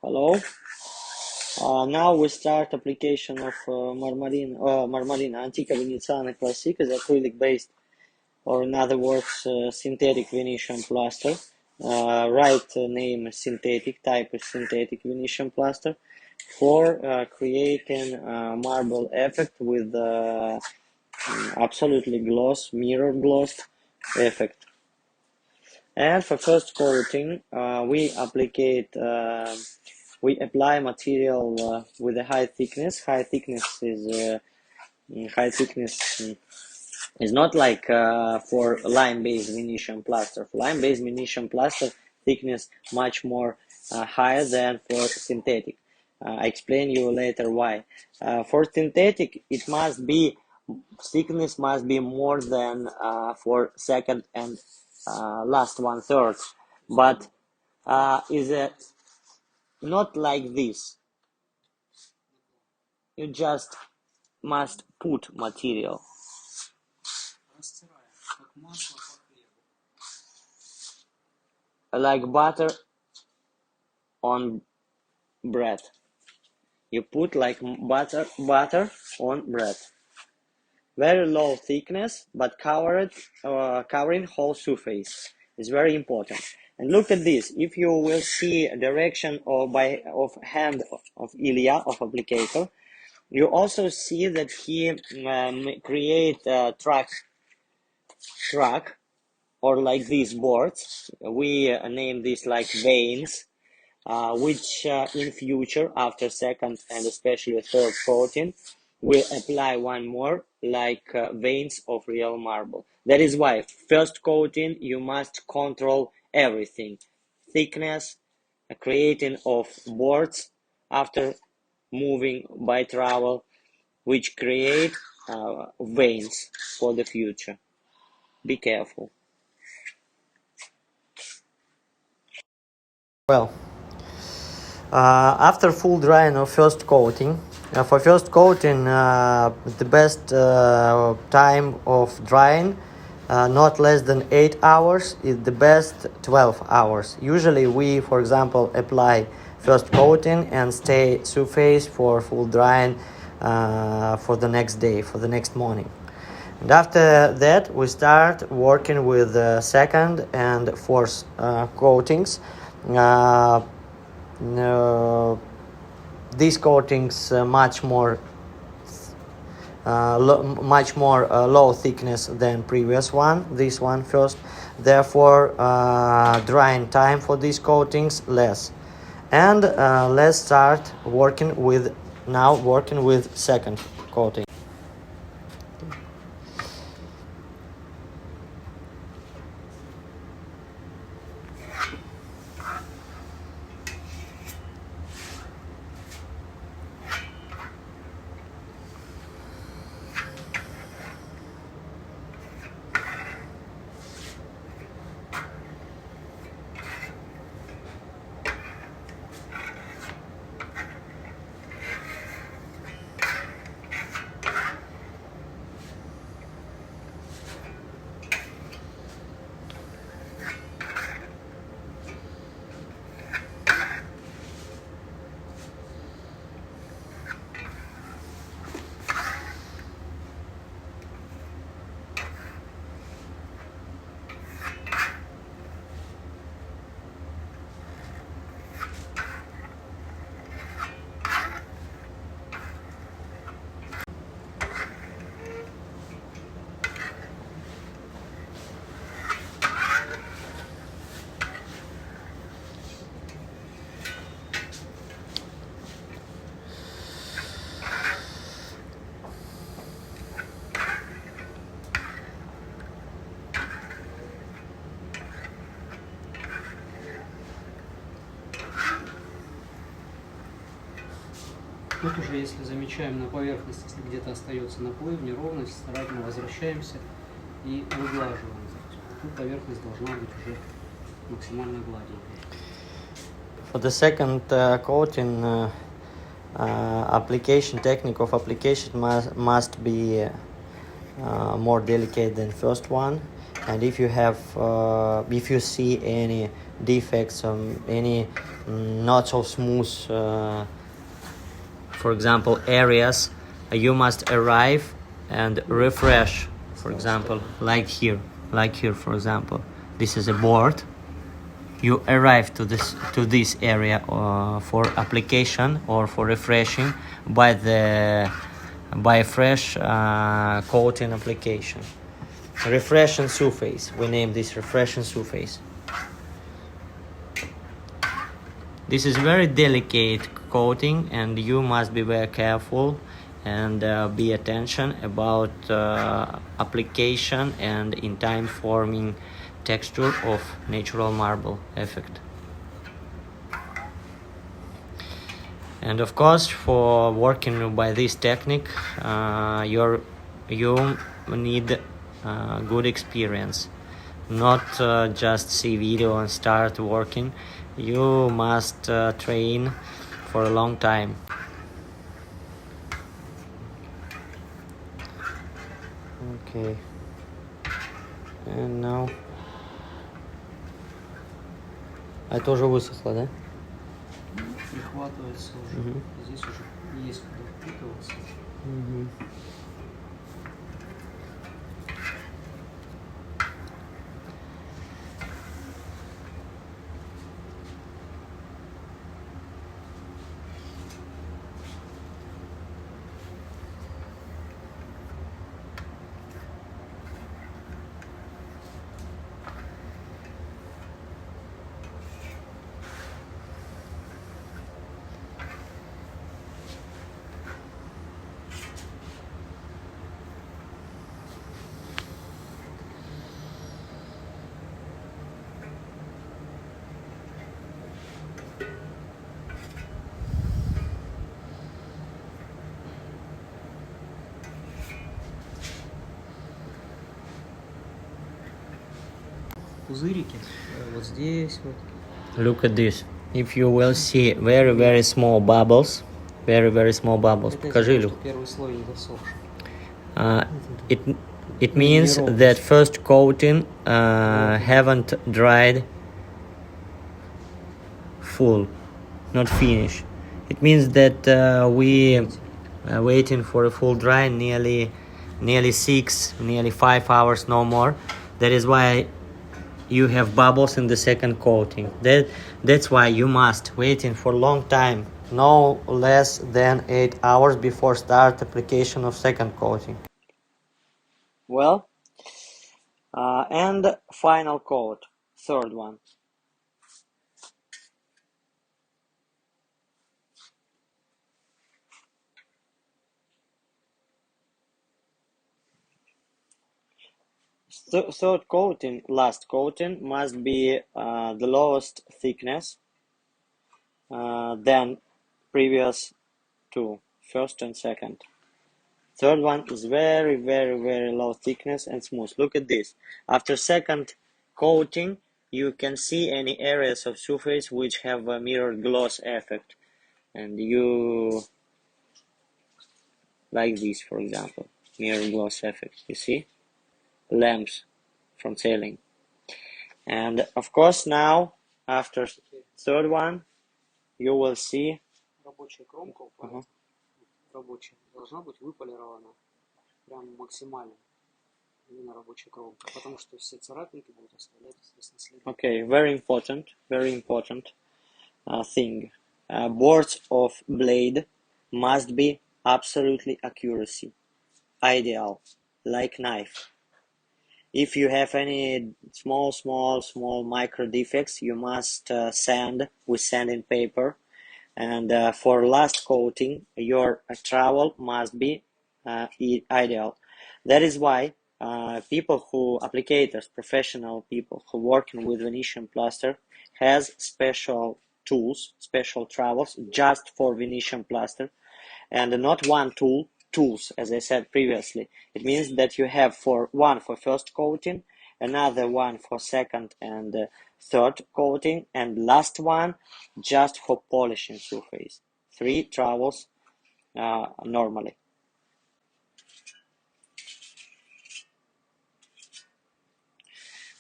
Hello. Now we start application of Marmarina Antica Veneziana Classic is acrylic based, or in other words, synthetic Venetian plaster. Name is synthetic, type is synthetic Venetian plaster for creating marble effect with absolutely mirror gloss effect. And for first coating, we apply material with a high thickness. High thickness is not like for lime-based Venetian plaster. For lime-based Venetian plaster, thickness much more higher than for synthetic. I explain you later why. For synthetic, thickness must be more than for second and last 1/3, but is not like this. You just must put material like butter on bread. You put like butter on bread. Very low thickness, but covering whole surface is very important. And look at this. If you will see direction of hand of Ilya, of applicator, you also see that he create a track or like these boards. We name this like veins, which in future, after second and especially third coating, will apply one more like veins of real marble. That is why first coating you must control everything: thickness, creating of boards after moving by travel, which create veins for the future. Be careful. Well, after full drying of first coating, for first coating, the best time of drying, not less than 8 hours, is the best 12 hours. Usually we, for example, apply first coating and stay surface for full drying for the next day, for the next morning. And after that, we start working with second and fourth coatings. These coatings much more low thickness than previous one. This one first, therefore drying time for these coatings less. And let's start working with second coating. Тут уже, если замечаем на поверхности, если где-то остается наплыв, неровность, старательно возвращаемся и выглаживаем. Тут поверхность должна быть уже максимально гладенькой. For the second coating, application technique of application must be more delicate than first one. And if you see any defects or any not so smooth, for example, areas, you must arrive and refresh. For example, like here, for example, this is a board. You arrive to this area for application or for refreshing by a fresh coating application. Refresh and surface. We name this refresh and surface. This is very delicate coating, and you must be very careful and be attention about application and in time forming texture of natural marble effect. And of course, for working by this technique, you need good experience. Not just see video and start working. You must train for a long time. Okay. And now. А это уже высохло, да? Прихватывается уже. Здесь уже есть куда впитываться. Пузырики вот здесь вот. Look at this. If you will see very small bubbles, very small bubbles. Покажи, Люк. Первый слой не досохший. It means that first coating haven't dried full, not finished. It means that we are waiting for a full dry nearly 5 hours, no more. That is why you have bubbles in the second coating. That's why you must waiting for a long time, no less than 8 hours before start application of second coating. Well, and final coat, third one. Third coating, last coating, must be the lowest thickness than previous two, first and second. Third one is very low thickness and smooth. Look at this. After second coating, you can see any areas of surface which have a mirrored gloss effect. And you, like this, for example, mirror gloss effect, you see? Lamps from sailing. And of course now, after third one, you will see Рабочая кромка рабочая должна быть выполирована прям максимально. Именно рабочая кромка, потому что все царапинки будут оставлять, естественно, следы. Okay, very important thing. Boards of blade must be absolutely accuracy, ideal, like knife. If you have any small micro defects, you must sand with sanding paper. And for last coating, your trowel must be ideal. That is why applicators, professional people who working with Venetian plaster has special tools, special trowels just for Venetian plaster, and not one tools, as I said previously. It means that you have one for first coating, another one for second and third coating, and last one just for polishing surface. 3 trowels normally.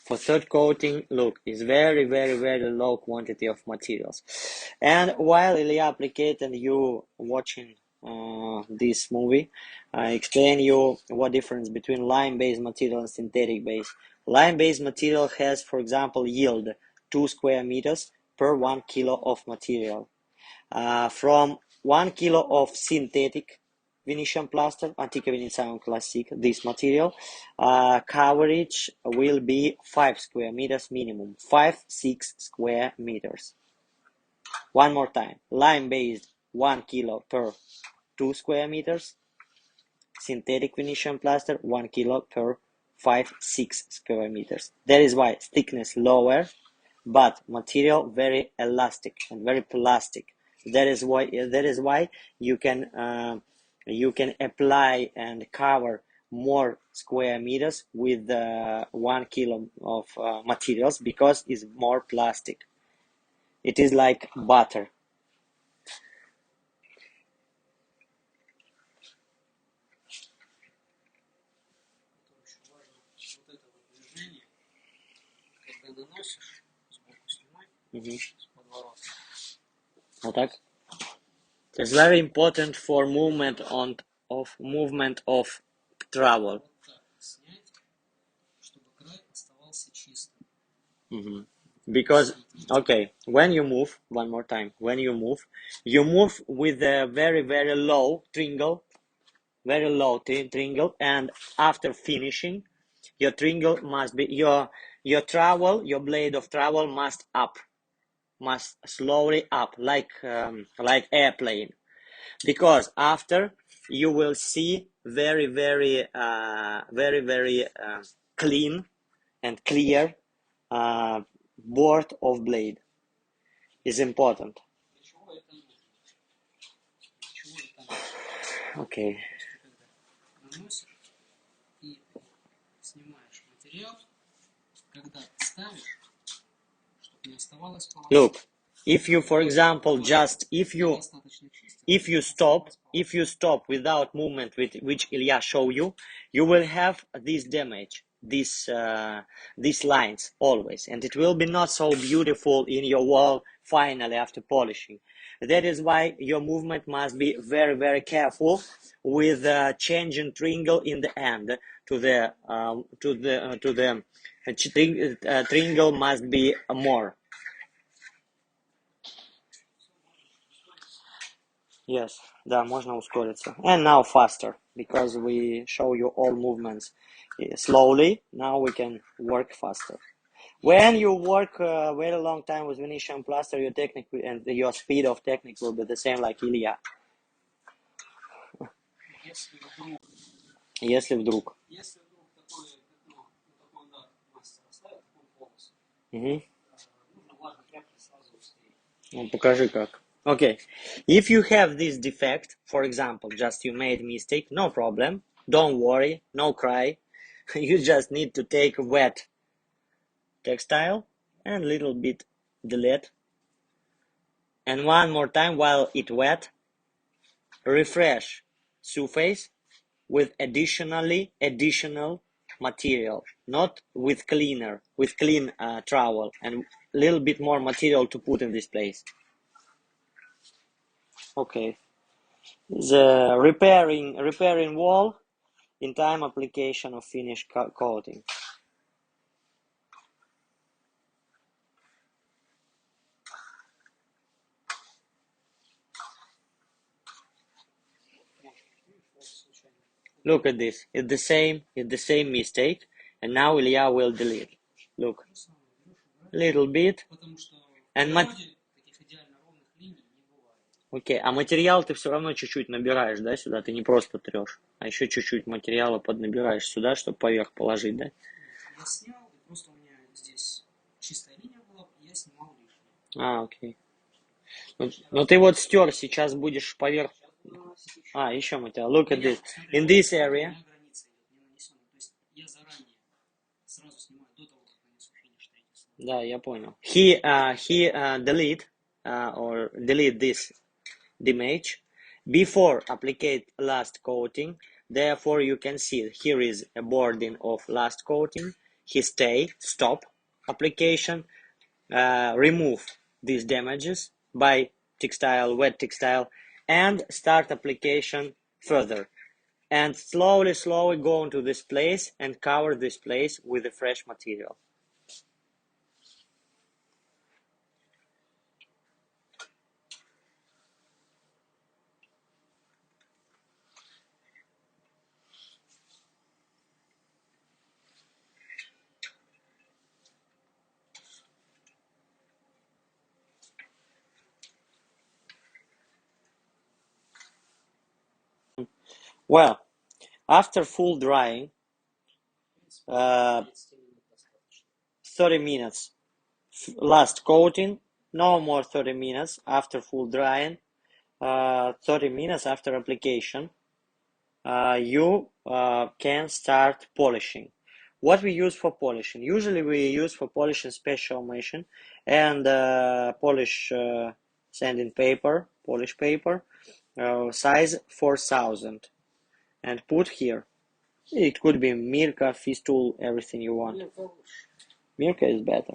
For third coating, look, it's very low quantity of materials. And while Ilya applied and you watching this movie, I explain you what difference between lime-based material and synthetic-based. Lime-based material has, for example, yield 2 square meters per 1 kilo of material. From 1 kilo of synthetic Venetian plaster, Antico Venezia Classic, this material, coverage will be 5 square meters minimum, 5-6 square meters. One more time, lime-based 1 kilo per 2 square meters, synthetic Venetian plaster 1 kilo per 5-6 square meters. That is why thickness lower, but material very elastic and very plastic. That is why you can apply and cover more square meters with 1 kilo of materials because it's more plastic. It is like butter. Вот так. It's very important for movement of travel. Because okay, when you move one more time, you move with a very low tringle, and after finishing, your tringle must be your blade of travel must slowly up like airplane, because after you will see very clean and clear board of blade is important. Okay. Look, if you, for example, if you stop without movement, which Ilya show you, you will have this damage, these lines always, and it will be not so beautiful in your wall finally after polishing. That is why your movement must be very careful with changing tringle in the end to the tringle must be more. Yes, да, можно ускориться. And now faster, because we show you all movements slowly. Now we can work faster. When you work a very long time with Venetian plaster, your technique and your speed of technique will be the same like Ilya. Если вдруг. Ну, покажи как. Okay, if you have this defect, for example, just you made mistake, no problem, don't worry, no cry. You just need to take wet textile and little bit delete, and one more time while it wet, refresh surface with additional material, not with cleaner, with clean trowel, and little bit more material to put in this place. Okay, the repairing wall in time application of finish coating. Look at this, it's the same mistake, and now Ilya will delete. Look, little bit, and окей, а материал ты все равно чуть-чуть набираешь, да, сюда? Ты не просто трешь, а еще чуть-чуть материала поднабираешь сюда, чтобы поверх положить, да? Я снял, и просто у меня здесь чистая линия была, и я снимал лишнее. Окей. Ну ты вот стер, сейчас будешь поверх... еще материал. Look at this. In this area... Я заранее сразу снимаю до того, как нанесу финиш третий слой. Да, я понял. He delete this image before apply last coating. Therefore, you can see here is a boarding of last coating. He stop application, remove these damages by textile, wet textile, and start application further. And slowly go into this place and cover this place with a fresh material. Well, after full drying, 30 minutes last coating, no more 30 minutes after full drying, 30 minutes after application, you can start polishing. What we use for polishing? Usually we use for polishing special machine and polish sanding paper, polish paper, size 4000, and put here. It could be Mirka, Festool, everything you want. Mirka is better.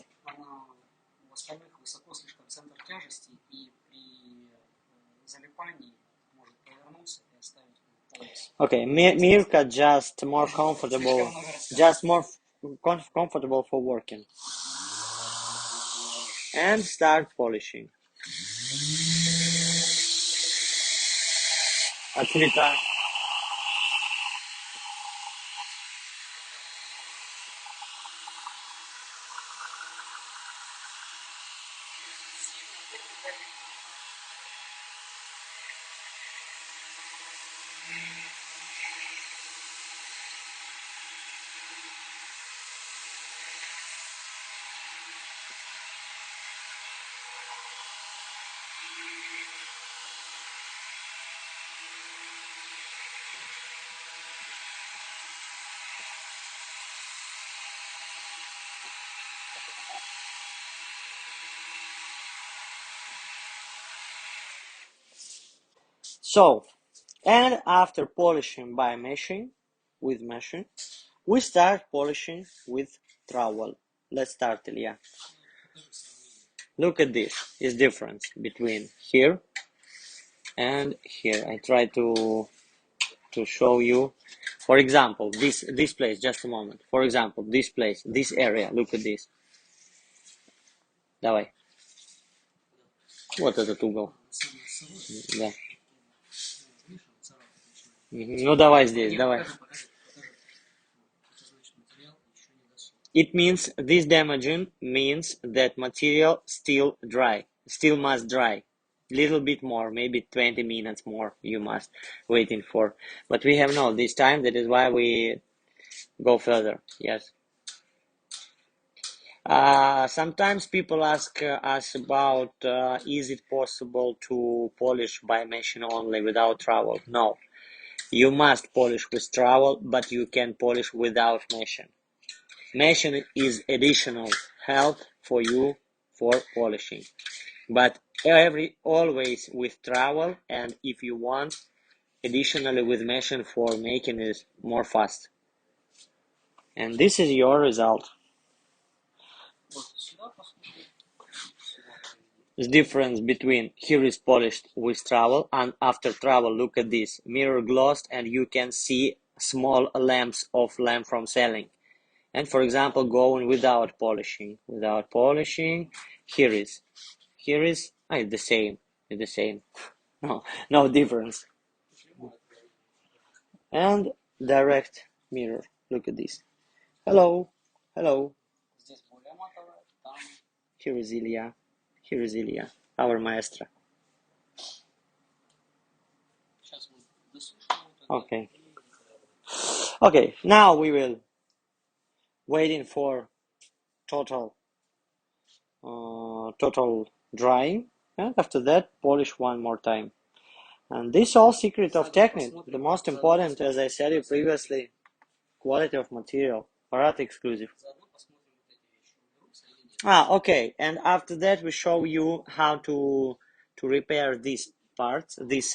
Okay, Mirka just more comfortable, just more comfortable for working. And start polishing. Открыто. So, and after polishing by meshing, with meshing, we start polishing with trowel. Let's start, Ilya. Look at this. Is difference between here and here. I try to show you. For example, this place. Just a moment. For example, this place, this area. Look at this. Давай. Вот этот угол. Да. Ну давай здесь, давай. It means this damaging means that material still must dry. Little bit more, maybe 20 minutes more you must waiting for. But we have no this time, that is why we go further. Yes. Sometimes people ask us about is it possible to polish by machine only without trowel? No. You must polish with trowel, but you can polish without meshing. Meshing is additional help for you for polishing, but always with trowel, and if you want, additionally with meshing for making it more fast. And this is your result. The difference between here is polished with trowel and after trowel. Look at this, mirror glossed, and you can see small lamps of lamp from selling. And for example, going without polishing, here is the same, no difference. And direct mirror, look at this. Hello, here is Ilya, our maestro. Okay, now we will waiting for total drying, and after that polish one more time. And this all secret of technique. The most important, as I said you previously, quality of material, Parat exclusive. Okay, and after that we show you how to repair these parts, these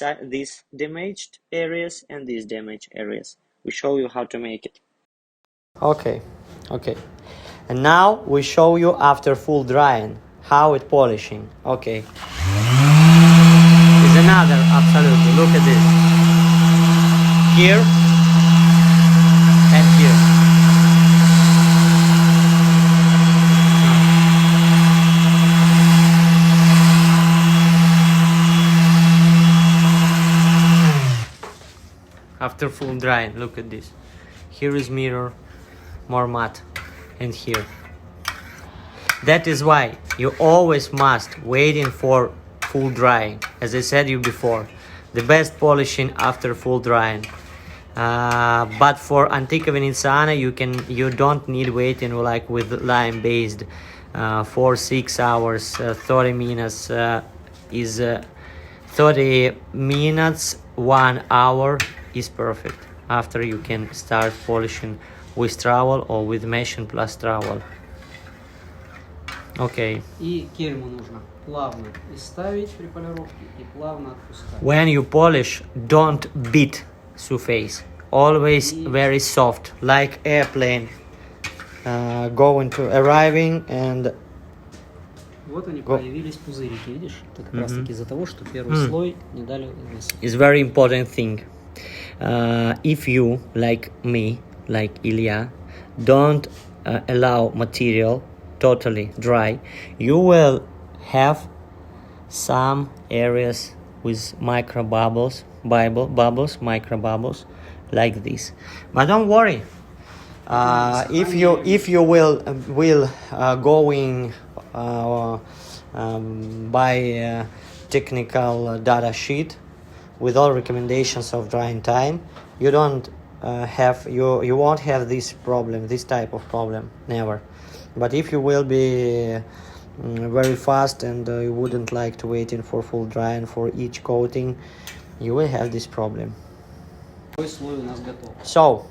damaged areas and these damaged areas. We show you how to make it. Okay. And now we show you after full drying how it polishing. Okay. here and here. After full drying, look at this. Here is mirror, more matte, and here. That is why you always must waiting for full drying. As I said you before, the best polishing after full drying. But for Antico Veneziano, you don't need waiting like with lime based 4-6 hours, 30 minutes is 30 minutes, 1 hour is perfect. After you can start polishing with trowel or with machine plus trowel. Okay. И кельму нужно плавно ставить при полировке и плавно отпускать. When you polish, don't beat surface. Always very soft, like airplane going to arriving and. Вот они появились пузырики, видишь? Это как раз таки из-за того, что первый слой не дали высохнуть. It's very important thing. If you, like me, like Ilya, don't allow material totally dry, you will have some areas with micro bubbles, micro bubbles, like this. But don't worry. If you will going by technical data sheet with all recommendations of drying time, you don't you won't have this type of problem, never. But if you will be very fast and you wouldn't like to waiting for full drying for each coating, you will have this problem. So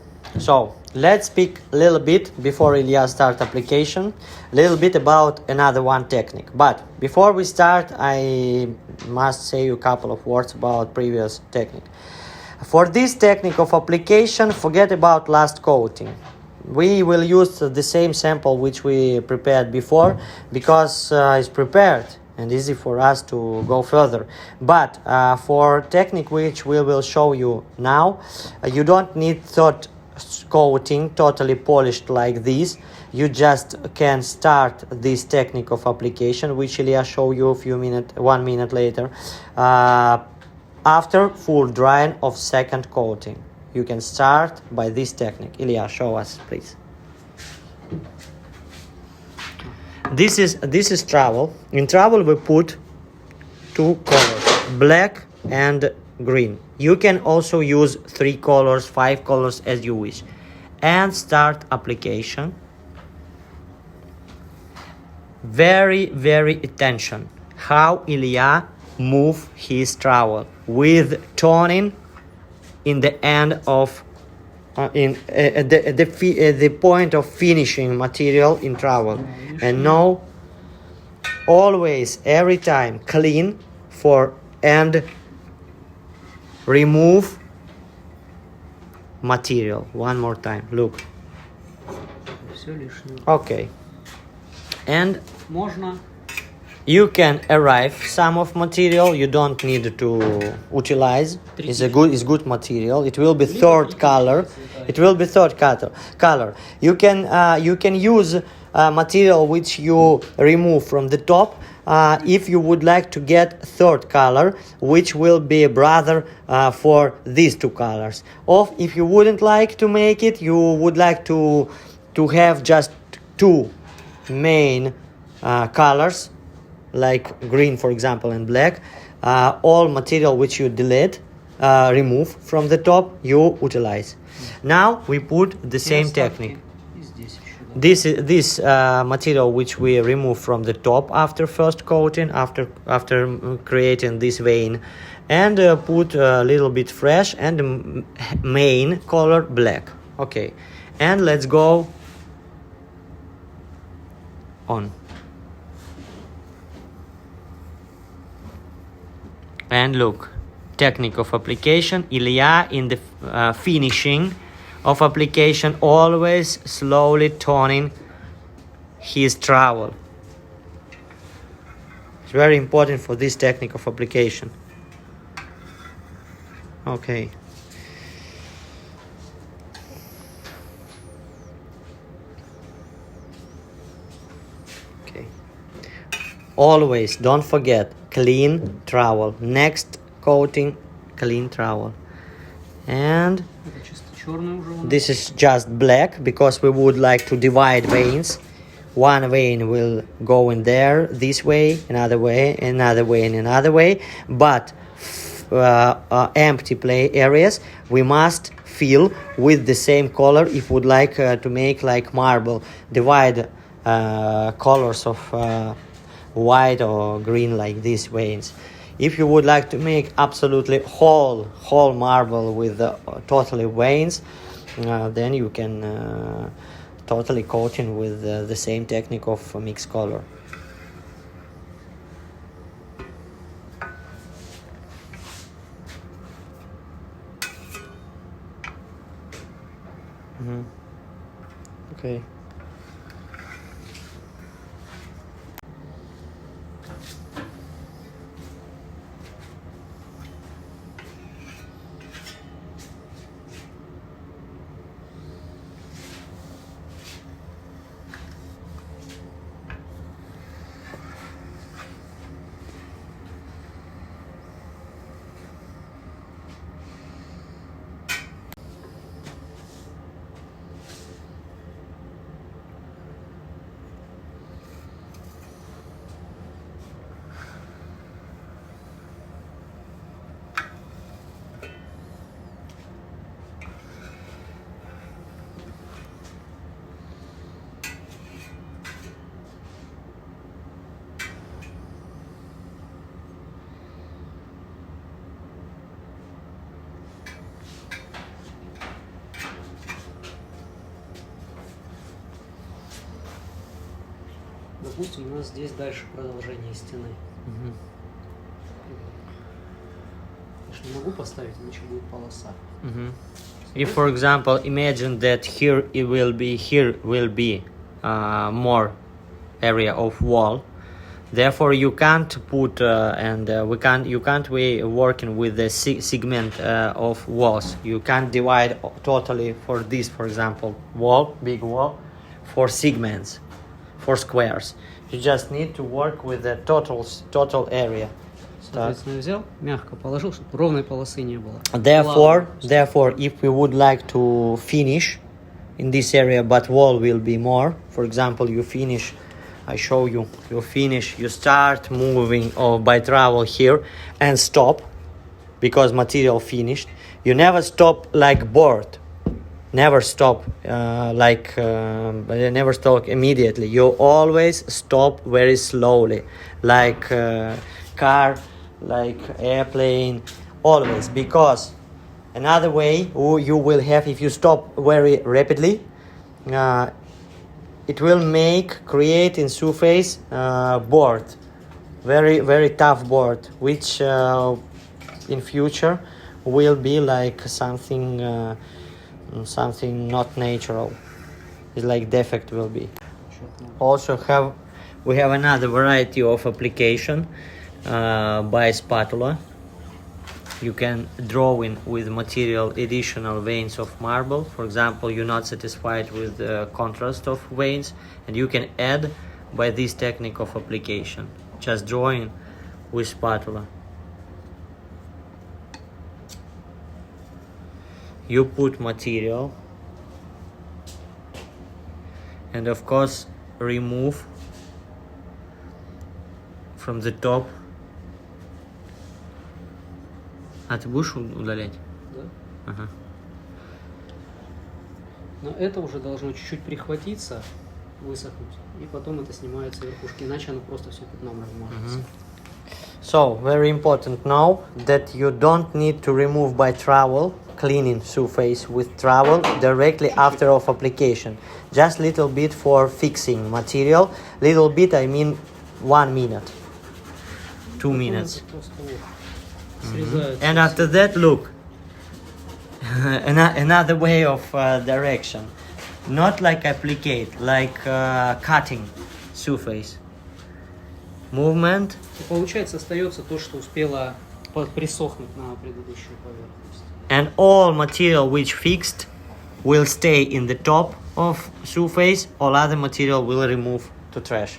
let's speak a little bit before Ilya start application, a little bit about another one technique. But before we start, I must say a couple of words about previous technique. For this technique of application, forget about last coating. We will use the same sample which we prepared before because it's prepared and easy for us to go further. But for technique which we will show you now, you don't need third coating totally polished like this. You just can start this technique of application which Ilya show you 1 minute later after full drying of second coating. You can start by this technique. Ilya, show us, please. This is trowel. In trowel we put 2 colors, black and green. You can also use 3 colors, 5 colors as you wish. And start application. Very, very attention how Ilya move his trowel with toning in the end of the point of finishing material in trowel. And now always every time clean for and remove material. One more time, look. Okay. And you can arrive some of material. You don't need to utilize. It's good material. It will be third color. You can use material which you remove from the top. If you would like to get third color, which will be a brother for these 2 colors. Or if you wouldn't like to make it, you would like to have just 2 main colors, like green, for example, and black. All material which you remove from the top, you utilize. Now we put the same technique. This material which we remove from the top after first coating, after creating this vein, and put a little bit fresh and main color black. Okay, and let's go on. And look, technique of application. Ilya in the finishing of application always slowly toning his trowel. It's very important for this technique of application. Okay. Always don't forget, clean trowel. Next coating, clean trowel. And Это чисто черный уже у нас. this is just black because we would like to divide veins. One vein will go in there this way, another way, another way, and another way. But empty play areas we must fill with the same color if we would like to make like marble. Divide colors of white or green like these veins. If you would like to make absolutely whole marble with totally veins, then you can totally coating with the same technique of mixed color. Okay. Допустим, у нас здесь дальше продолжение стены. Я же не могу поставить, иначе будет полоса. If, for example, imagine that here will be more area of wall, therefore you can't put you can't be working with the segment of walls. You can't divide totally for this, for example, big wall, for segments, for squares. You just need to work with the total area. Соответственно, я взял, мягко положил, чтобы ровной полосы не было. Therefore, if we would like to finish in this area, but wall will be more. For example, you finish. I show you. You finish. You start moving by trowel here and stop, because material finished. You never stop like board. Never stop never stop immediately. You always stop very slowly, like car, like airplane, always, because another way you will have, if you stop very rapidly, it will create in surface board, very tough board, which in future will be like something not natural. It's like defect will be. Also we have another variety of application by spatula. You can draw in with material additional veins of marble. For example, you're not satisfied with the contrast of veins, and you can add by this technique of application, just drawing with spatula. You put material and of course remove from the top. А ты будешь удалять? Да. Ага. Но это уже должно чуть-чуть прихватиться, высохнуть, и потом это снимается верхушки, иначе оно просто все пятном размажется. So, very important now that you don't need to remove by trowel, cleaning surface with trowel directly after of application. Just little bit for fixing material. Little bit, I mean 1 minute, 2 minutes. And after that, look, another way of direction. Not like applicate, like cutting surface. Movement. И получается, остается то, что успело присохнуть на предыдущую поверхность. And all material which fixed will stay in the top of surface. All other material will remove to trash.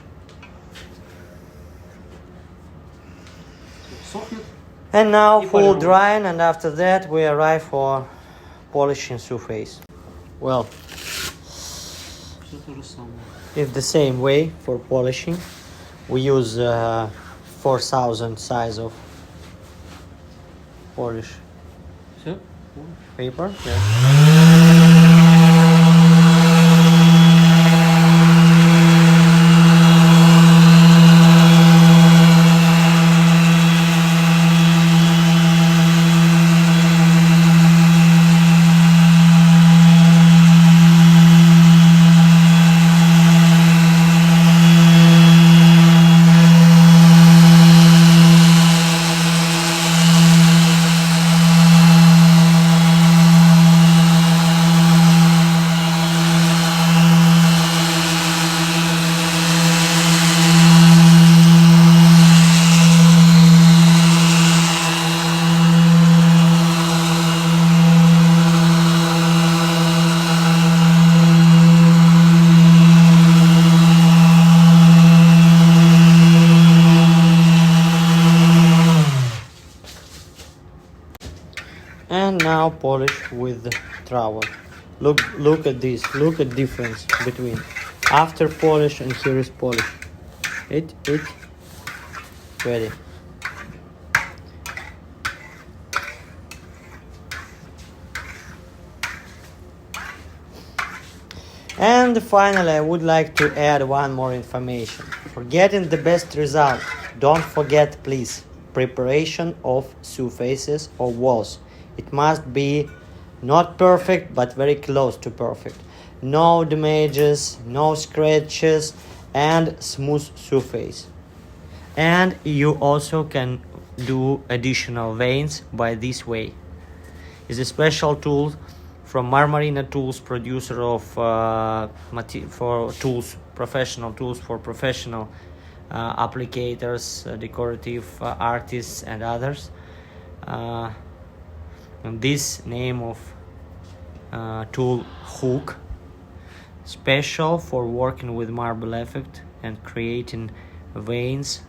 подсохнет. And now И full полируем. drying, and after that we arrive for polishing surface. Well, Все то же самое. it's the same way for polishing. We use 4000 size of polish Все? paper. And now polish with trowel. Look at this. Look at difference between after polish and here is polish. It ready. And finally, I would like to add one more information. For getting the best result, don't forget, please, preparation of surfaces or walls. It must be not perfect, but very close to perfect. No damages, no scratches, and smooth surface. And you also can do additional veins by this way. It's a special tool from Marmarina Tools, producer of for tools, professional tools for professional applicators, decorative artists, and others. And this name of tool hook, special for working with marble effect and creating veins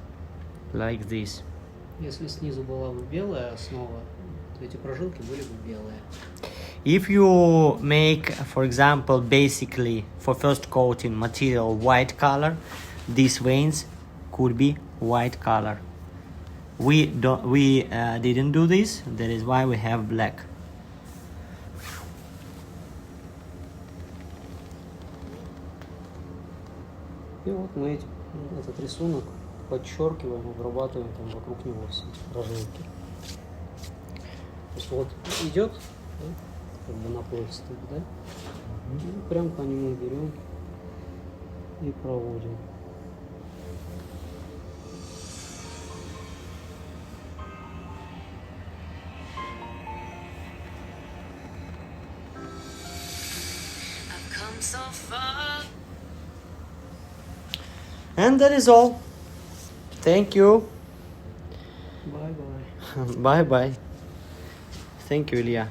like this. Если снизу была бы белая основа, то эти прожилки были бы белые. If you make, for example, basically for first coating material white color, these veins could be white color. We didn't do this. That is why we have black. И вот мы этот рисунок подчеркиваем, обрабатываем там вокруг него все прожилки. То есть вот идет, да, как бы напористый, да? И прям по нему берем и проводим. And that is all. Thank you. Bye-bye. Bye bye. Thank you, Ilya.